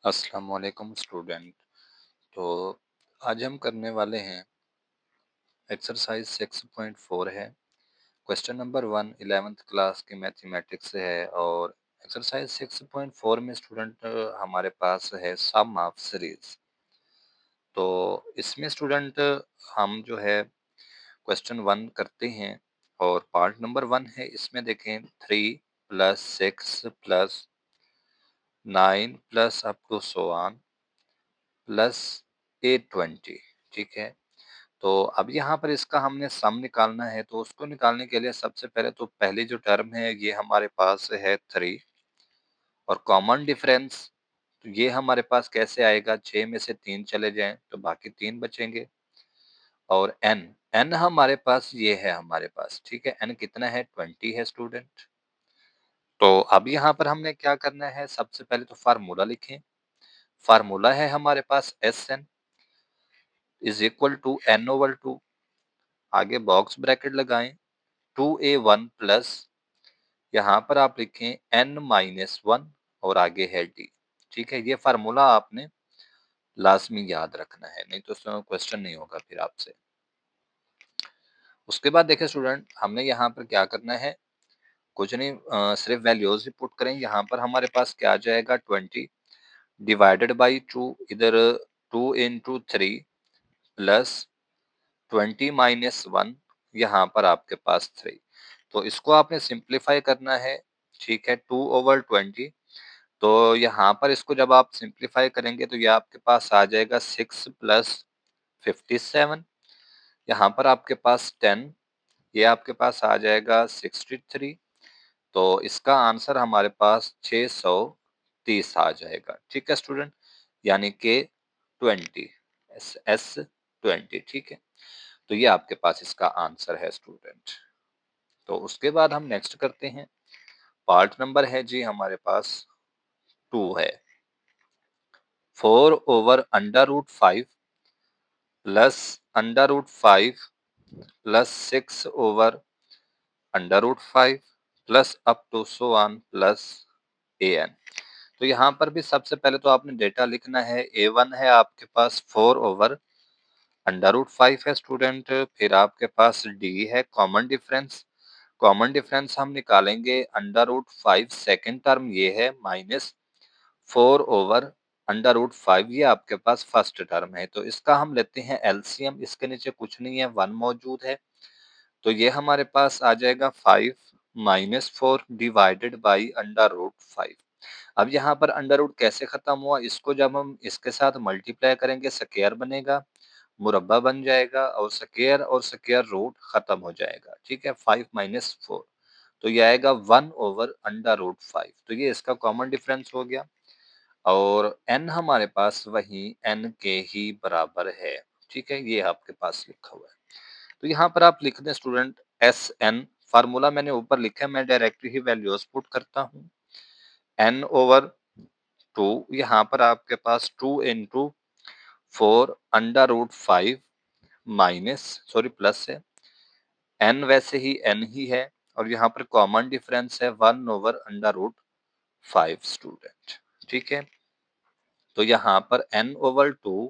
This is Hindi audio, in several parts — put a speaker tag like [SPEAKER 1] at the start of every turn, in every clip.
[SPEAKER 1] अस्सलाम वालेकुम स्टूडेंट। तो आज हम करने वाले हैं एक्सरसाइज 6.4 है। क्वेश्चन नंबर 1 11th क्लास की मैथमेटिक्स से है और एक्सरसाइज 6.4 में स्टूडेंट हमारे पास है सम ऑफ सीरीज। तो इसमें स्टूडेंट हम जो है क्वेश्चन 1 करते हैं और पार्ट नंबर 1 है। इसमें देखें 3 plus 6 plus 9 plus up to so on plus 820। ठीक है। तो अब यहाँ पर इसका हमने सम निकालना है, तो उसको निकालने के लिए सबसे पहले तो पहली जो टर्म है ये हमारे पास है 3 और कॉमन डिफरेंस। तो ये हमारे पास कैसे आएगा, 6 में से 3 चले जाएं तो बाकी 3 बचेंगे और n हमारे पास ये है हमारे पास। ठीक है, n कितना है, 20 है स्टूडेंट। तो अब यहाँ पर हमने क्या करना है, सबसे पहले तो फार्मूला लिखें। फार्मूला है हमारे पास Sn is equal to n over 2, आगे बॉक्स ब्रैकेट लगाएं 2a1 प्लस यहाँ पर आप लिखें n-1 और आगे है d। ठीक है, ये फार्मूला आपने लाजमी याद रखना है, नहीं तो क्वेश्चन नहीं होगा फिर आपसे। उसके बाद देखें स्टूडेंट, हमने यहाँ पर क्या करना है, कुछ नहीं, सिर्फ वैल्यूज ही पुट करें। यहाँ पर हमारे पास क्या आ जाएगा, 20 डिवाइडेड बाई 2, इधर 2 इंटू 3 प्लस 20 माइनस 1, यहाँ पर आपके पास 3। तो इसको आपने सिंप्लीफाई करना है। ठीक है, 2 ओवर 20। तो यहाँ पर इसको जब आप सिंप्लीफाई करेंगे तो ये आपके पास आ जाएगा 6 प्लस 57, यहाँ पर आपके पास 10, ये आपके पास आ जाएगा 63। तो इसका आंसर हमारे पास 630 आ जाएगा। ठीक है स्टूडेंट, यानी कि 20 एस 20। ठीक है, तो ये आपके पास इसका आंसर है स्टूडेंट। तो उसके बाद हम नेक्स्ट करते हैं, पार्ट नंबर है जी हमारे पास 2 है। 4 over under root 5 plus under root 5 plus 6 over under root 5 plus up to so on plus an। तो यहाँ पर भी सबसे पहले तो आपने डेटा लिखना है। a1 है आपके पास 4 ओवर अंडर रूट 5 है स्टूडेंट, फिर आपके पास d है कॉमन डिफरेंस। कॉमन डिफरेंस हम निकालेंगे, अंडर रूट 5 सेकेंड टर्म ये है माइनस 4 ओवर अंडर रूट 5 ये आपके पास फर्स्ट टर्म है। तो इसका हम लेते हैं एलसीएम, इसके नीचे कुछ नहीं है, 1 मौजूद है। तो ये हमारे पास आ जाएगा 5 minus 4 divided by under root 5। अब यहाँ पर अंडर रूट कैसे खत्म हुआ, इसको जब हम इसके साथ मल्टीप्लाई करेंगे स्क्वायर बनेगा, मुरब्बा बन जाएगा और स्क्वायर रूट खत्म हो जाएगा। ठीक है, 5 माइनस 4, तो ये आएगा 1 ओवर अंडर रूट 5। तो ये इसका कॉमन डिफरेंस हो गया और n हमारे पास वही n के ही बराबर है। ठीक है, ये आपके पास लिखा हुआ है। तो यहाँ पर आप लिख दें स्टूडेंट Sn, फार्मूला मैंने ऊपर लिखा है, मैं डायरेक्टली ही वैल्यूज पुट करता हूँ। n ओवर 2, यहाँ पर आपके पास 2 into 4 under root 5 minus, sorry plus है, n वैसे ही n ही है और यहाँ पर कॉमन डिफरेंस है 1 ओवर अंडर रूट 5 स्टूडेंट। ठीक है, तो यहाँ पर n ओवर 2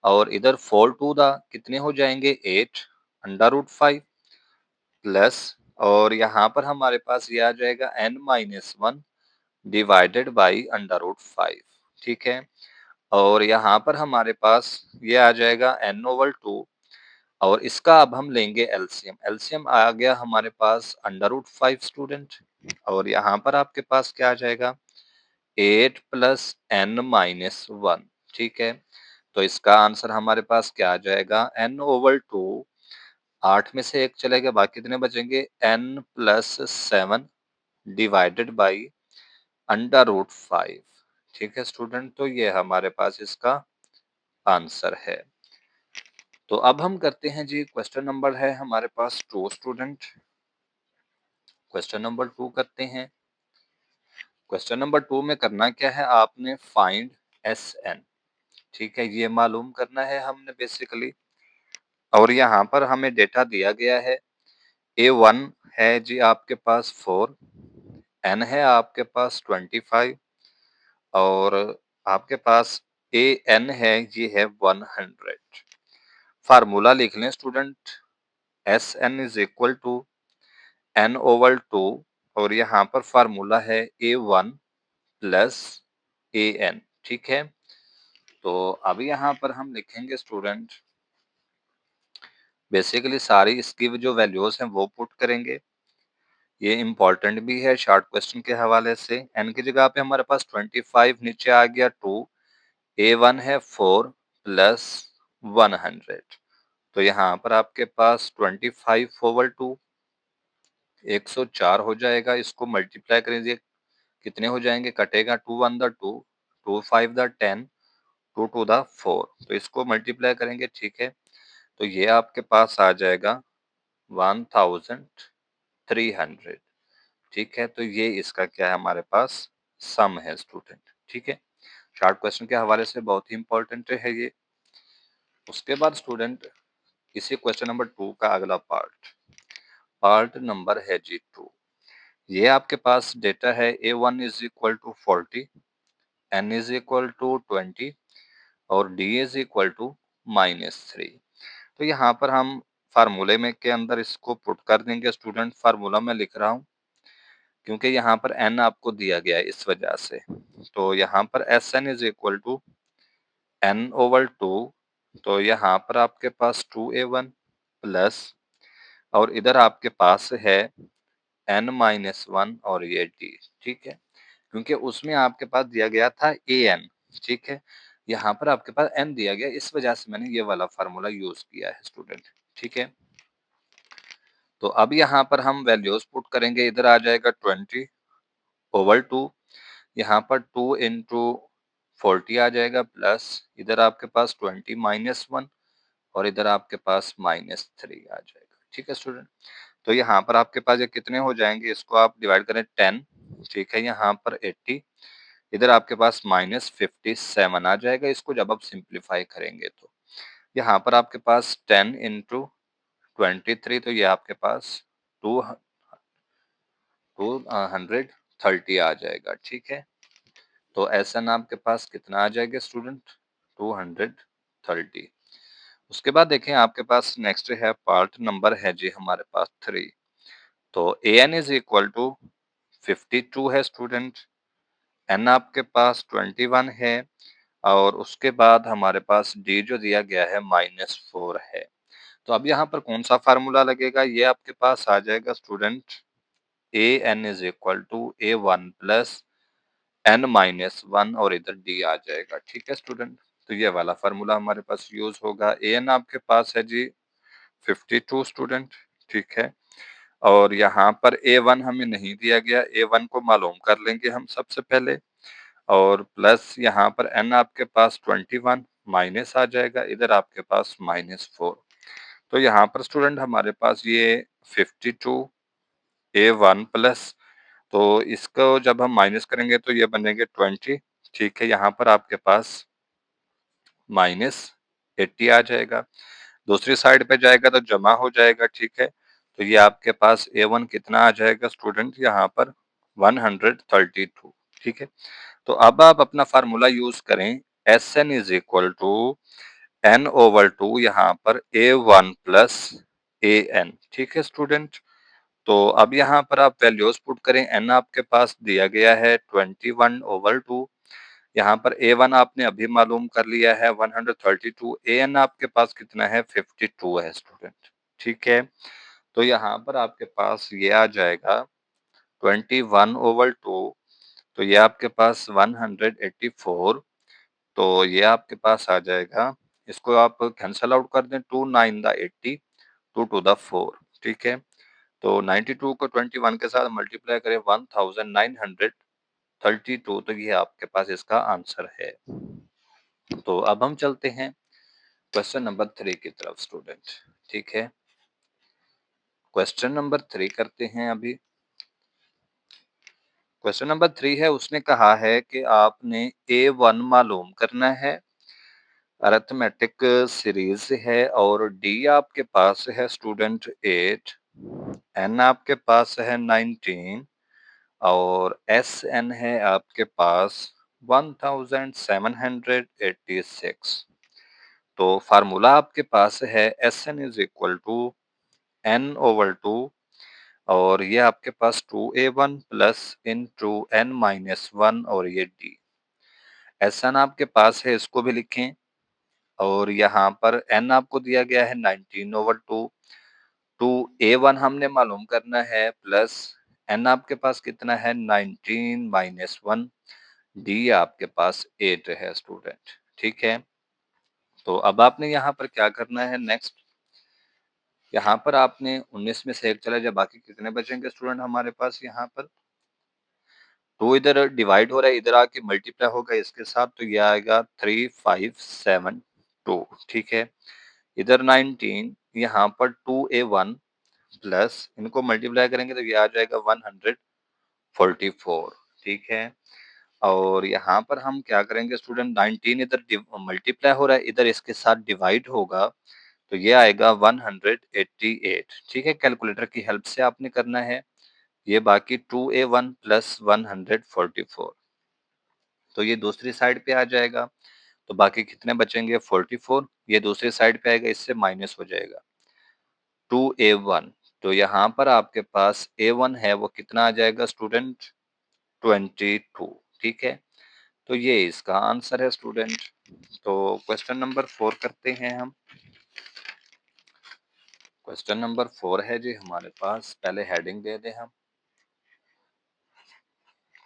[SPEAKER 1] और इधर 4 टू द कितने हो जाएंगे, 8 अंडर रूट 5 प्लस, और यहाँ पर हमारे पास ये आ जाएगा n minus 1 divided by under root 5। ठीक है, और यहाँ पर हमारे पास ये आ जाएगा n ओवर 2 और इसका अब हम लेंगे एलसीएम। एलसीएम आ गया हमारे पास अंडर रूट 5 स्टूडेंट, और यहाँ पर आपके पास क्या आ जाएगा, 8 प्लस n माइनस 1। ठीक है, तो इसका आंसर हमारे पास क्या आ जाएगा, n ओवर 2, 8 में से 1 चलेगा, बाकी कितने बचेंगे, n plus 7 divided by under root 5। ठीक है स्टूडेंट, तो ये हमारे पास इसका आंसर है। तो अब हम करते हैं जी, क्वेश्चन नंबर है हमारे पास 2 स्टूडेंट। क्वेश्चन नंबर 2 करते हैं। क्वेश्चन नंबर 2 में करना क्या है, आपने फाइंड Sn। ठीक है, ये मालूम करना है हमने बेसिकली, और यहाँ पर हमें डेटा दिया गया है। A1 है जी आपके पास 4, n है आपके पास 25 और आपके पास ए एन है, ये है 100। फार्मूला लिख लें student, S n is equal to n over two, और यहाँ पर फार्मूला है ए वन प्लस ए एन। ठीक है, तो अभी यहाँ पर हम लिखेंगे स्टूडेंट, बेसिकली सारी इसकी जो वैल्यूज हैं वो पुट करेंगे। ये इम्पोर्टेंट भी है शॉर्ट क्वेश्चन के हवाले से। एन की जगह पे हमारे पास 25 नीचे आ गया 2, ए वन है 4 प्लस 100। तो यहाँ पर आपके पास 25 ओवर 2 104 हो जाएगा। इसको मल्टीप्लाई करेंगे, कितने हो जाएंगे, कटेगा 2 1 द 2, 2 5 द 10, 2 2 द 4। तो इसको मल्टीप्लाई करेंगे। ठीक है, तो ये आपके पास आ जाएगा 1300। ठीक है, तो ये इसका क्या है, हमारे पास सम है स्टूडेंट। ठीक है, शॉर्ट क्वेश्चन के हवाले से बहुत ही इंपॉर्टेंट है ये। उसके बाद स्टूडेंट इसी क्वेश्चन नंबर 2 का अगला पार्ट नंबर है जी 2। ये आपके पास डेटा है ए one is equal to 40, N is equal to 20 और डी इज इक्वल टू -3। तो यहाँ पर हम फार्मूले में के अंदर इसको पुट कर देंगे स्टूडेंट। फार्मूला में लिख रहा हूँ क्योंकि यहाँ पर n आपको दिया गया है इस वजह से। तो यहाँ पर S n is equal to n over two, तो यहाँ पर आपके पास 2a1 प्लस, और इधर आपके पास है n-1 और ये d। ठीक है, क्योंकि उसमें आपके पास दिया गया था an। ठीक है, यहाँ पर आपके पास n दिया गया, इस वजह से मैंने ये वाला फार्मूला यूज किया है स्टूडेंट। ठीक है, तो अब यहाँ पर हम वैल्यूज पुट करेंगे। इधर आ जाएगा 20 ओवर 2, यहाँ पर 2 इंटू 40 आ जाएगा, प्लस इधर आपके पास 20 -1 और इधर आपके पास -3 आ जाएगा। ठीक है स्टूडेंट, तो यहाँ पर आपके पास ये कितने हो जाएंगे, इसको आप डिवाइड करें 10। ठीक है, यहाँ पर 80, इधर आपके पास -57 आ जाएगा। इसको जब आप सिंप्लीफाई करेंगे तो यहाँ पर आपके पास 10 इंटू 23, तो ये आपके पास 230 आ जाएगा। ठीक है, तो एस एन आपके पास कितना आ जाएगा स्टूडेंट, 230। उसके बाद देखें आपके पास नेक्स्ट है पार्ट नंबर है जी हमारे पास 3। तो ए एन इज इक्वल टू 52 है स्टूडेंट, एन आपके पास 21 है, और उसके बाद हमारे पास डी जो दिया गया है -4 है। तो अब यहाँ पर कौन सा फार्मूला लगेगा, ये आपके पास आ जाएगा student, a n is equal to a one plus n-1 और इधर d आ जाएगा। ठीक है स्टूडेंट, तो ये वाला फार्मूला हमारे पास यूज होगा। ए एन आपके पास है जी 52 स्टूडेंट। ठीक है, और यहाँ पर ए वन हमें नहीं दिया गया, ए वन को मालूम कर लेंगे हम सबसे पहले, और प्लस यहाँ पर n आपके पास 21 माइनस आ जाएगा, इधर आपके पास -4। तो यहाँ पर स्टूडेंट हमारे पास ये 52 ए वन प्लस, तो इसको जब हम माइनस करेंगे तो ये बनेंगे 20। ठीक है, यहाँ पर आपके पास -80 आ जाएगा, दूसरी साइड पे जाएगा तो जमा हो जाएगा। ठीक है, तो ये आपके पास ए वन कितना आ जाएगा स्टूडेंट, यहाँ पर 132। ठीक है, तो अब आप अपना फार्मूला यूज करें, S n is equal to n over two, यहाँ पर a one plus a n. ठीक है स्टूडेंट, तो अब यहाँ पर आप वैल्यूज पुट करें। एन आपके पास दिया गया है 21 ओवर 2, यहाँ पर ए वन आपने अभी मालूम कर लिया है 132, ए एन आपके पास कितना है 52 है स्टूडेंट। ठीक है, तो यहाँ पर आपके पास ये आ जाएगा 21 ओवर 2, तो ये आपके पास 184, तो ये आपके पास आ जाएगा, इसको आप कैंसल आउट कर दें, 2 9 द 80, 2 टू द 4। ठीक है, तो 92 को 21 के साथ मल्टीप्लाई करें 1932, तो ये आपके पास इसका आंसर है। तो अब हम चलते हैं क्वेश्चन नंबर 3 की तरफ स्टूडेंट। ठीक है, क्वेश्चन नंबर 3 करते हैं अभी। क्वेश्चन नंबर 3 है, उसने कहा है कि आपने ए वन मालूम करना है, अरिथमेटिक सीरीज है, और डी आपके पास है स्टूडेंट 8, एन आपके पास है 19 और एस एन है आपके पास 1786। तो फार्मूला आपके पास है Sn is equal to n/2 और ये आपके पास 2a1 प्लस इंटू n-1 और ये d। Sn आपके पास है, इसको भी लिखें। और यहाँ पर n आपको दिया गया है 19/2, 2a1 हमने मालूम करना है प्लस n आपके पास कितना है 19-1, d आपके पास 8 है स्टूडेंट। ठीक है, तो अब आपने यहाँ पर क्या करना है नेक्स्ट, यहाँ पर आपने 19 में से 1 चला जाए, बाकी कितने बचेंगे स्टूडेंट हमारे पास यहाँ पर। 2 इधर डिवाइड हो रहा है, इधर आके मल्टीप्लाई होगा इसके साथ, तो ये आएगा 3572। ठीक है, इधर 19, यहाँ पर 2a1 प्लस इनको मल्टीप्लाई करेंगे तो ये आ जाएगा 144। ठीक है, और यहाँ पर हम क्या करेंगे स्टूडेंट, 19 इधर मल्टीप्लाई हो रहा है, इधर इसके साथ डिवाइड होगा तो ये आएगा 188। ठीक है, कैलकुलेटर की हेल्प से आपने करना है ये। बाकी 2a1 प्लस 144, तो ये दूसरी साइड पे आ जाएगा, तो बाकी कितने बचेंगे 44, ये दूसरी साइड पे आएगा, इससे माइनस हो जाएगा 2a1। तो यहाँ पर आपके पास a1 है वो कितना आ जाएगा स्टूडेंट 22। ठीक है, तो ये इसका आंसर है स्टूडेंट। तो क्वेश्चन नंबर 4 करते हैं हम। क्वेश्चन नंबर 4 है जी हमारे पास, पहले हेडिंग दे दें हम,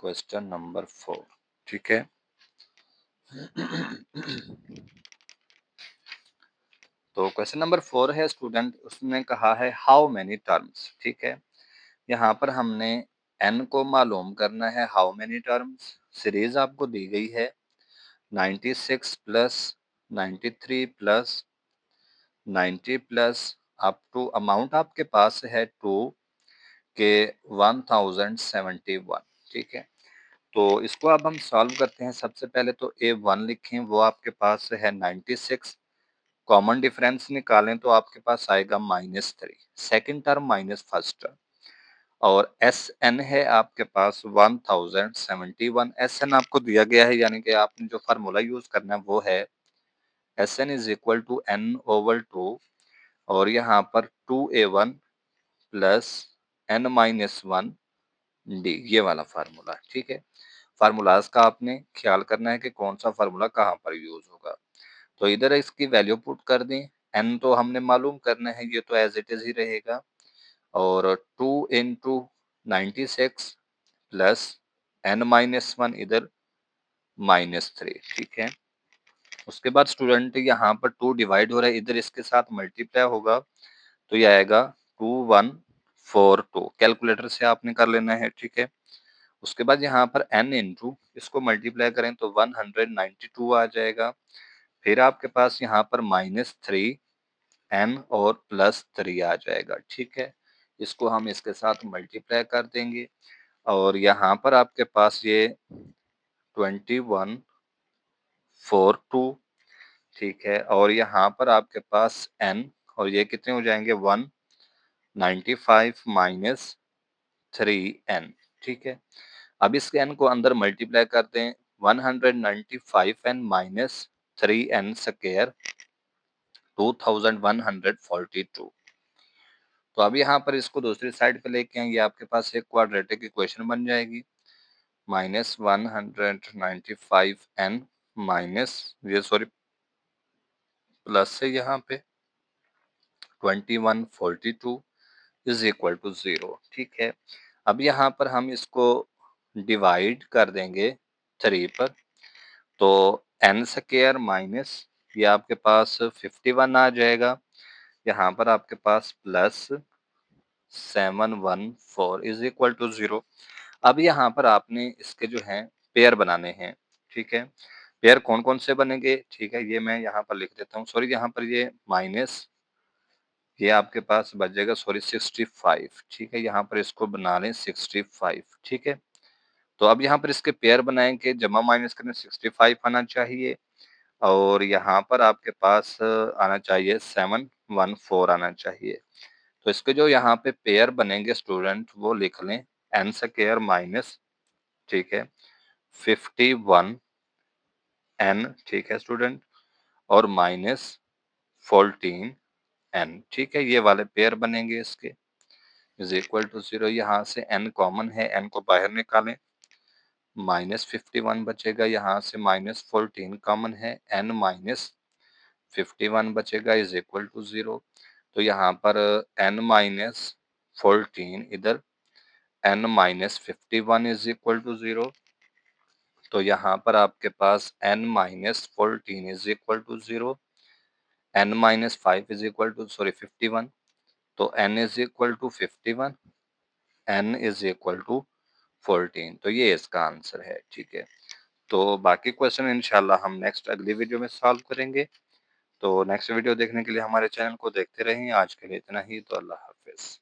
[SPEAKER 1] क्वेश्चन नंबर 4। ठीक है, तो क्वेश्चन नंबर 4 है स्टूडेंट, उसने कहा है हाउ मेनी टर्म्स। ठीक है, यहाँ पर हमने n को मालूम करना है, हाउ मेनी टर्म्स। सीरीज आपको दी गई है 96 plus 93 plus 90 plus up to amount आपके पास है 2 के 1071। ठीक है, तो इसको अब हम सॉल्व करते हैं। सबसे पहले तो a1 लिखें, वो आपके पास है 96, कॉमन डिफरेंस निकालें तो आपके पास आएगा -3, second term minus first term, और एस एन है आपके पास 1071। एस एन आपको दिया गया है, यानी कि आपने जो फार्मूला यूज करना है वो है S n is equal to n/2 और यहाँ पर 2a1 प्लस n-1 डी, ये वाला फार्मूला। ठीक है, फार्मूलाज का आपने ख्याल करना है कि कौन सा फार्मूला कहाँ पर यूज होगा। तो इधर इसकी वैल्यू पुट कर दें, n तो हमने मालूम करना है, ये तो एज इट इज ही रहेगा, और 2 इंटू 96 प्लस n-1 इधर -3। ठीक है, उसके बाद स्टूडेंट यहाँ पर 2 डिवाइड हो रहा है, इधर इसके साथ मल्टीप्लाई होगा तो ये आएगा 2142। कैलकुलेटर से आपने कर लेना है। ठीक है, उसके बाद यहाँ पर n इंटू इसको मल्टीप्लाई करें तो 192 आ जाएगा। फिर आपके पास यहाँ पर -3 n और +3 आ जाएगा। ठीक है, इसको हम इसके साथ मल्टीप्लाई कर देंगे और यहाँ पर आपके पास ये 2142। ठीक है, और यहाँ पर आपके पास n और ये कितने हो जाएंगे 195 माइनस 3n। ठीक है, अब इसके n को अंदर मल्टीप्लाई कर दें, 195n माइनस 3n स्क्वायर 2142। तो अब यहाँ पर इसको दूसरी साइड पे लेके आएंगे, आपके पास एक क्वाड्रेटिक इक्वेशन बन जाएगी, -195n माइनस ये सॉरी प्लस से यहाँ पे 2142 इज इक्वल टू 0। ठीक है, अब यहाँ पर हम इसको डिवाइड कर देंगे 3 पर, तो n स्क्वायर माइनस ये आपके पास 51 आ जाएगा, यहाँ पर आपके पास प्लस 714 इज इक्वल टू 0। अब यहाँ पर आपने इसके जो हैं पेयर बनाने हैं। ठीक है, पेयर कौन कौन से बनेंगे, ठीक है, ये मैं यहाँ पर लिख देता हूँ। सॉरी, यहाँ पर ये माइनस ये आपके पास बच जाएगा, सॉरी 65। ठीक है, यहाँ पर इसको बना लें 65। ठीक है, तो अब यहाँ पर इसके पेयर बनाएंगे, जमा माइनस करें 65 आना चाहिए और यहाँ पर आपके पास आना चाहिए 714 आना चाहिए। तो इसके जो यहाँ पे पेयर बनेंगे स्टूडेंट वो लिख लें, n स्क्वायर माइनस, ठीक है, 51 n, ठीक है स्टूडेंट, और माइनस 14n, ठीक है, ये वाले पेयर बनेंगे इसके, इज इक्वल टू 0। यहाँ से n कॉमन है, n को बाहर निकालें, -51 बचेगा, यहाँ से -14 कॉमन है, n -51 बचेगा, इज इक्वल टू 0। तो यहाँ पर n -14 इधर, n -51 इज इक्वल टू 0। तो यहाँ पर आपके पास n -14 is equal to 0, n -5 is equal to, sorry 51, तो n is equal to 51, n is equal to 14। तो ये इसका आंसर है, ठीक है। तो बाकी क्वेश्चन इंशाल्लाह हम नेक्स्ट अगली वीडियो में सॉल्व करेंगे। तो नेक्स्ट वीडियो देखने के लिए हमारे चैनल को देखते रहें। आज के लिए इतना ही, तो अल्लाह हाफिज।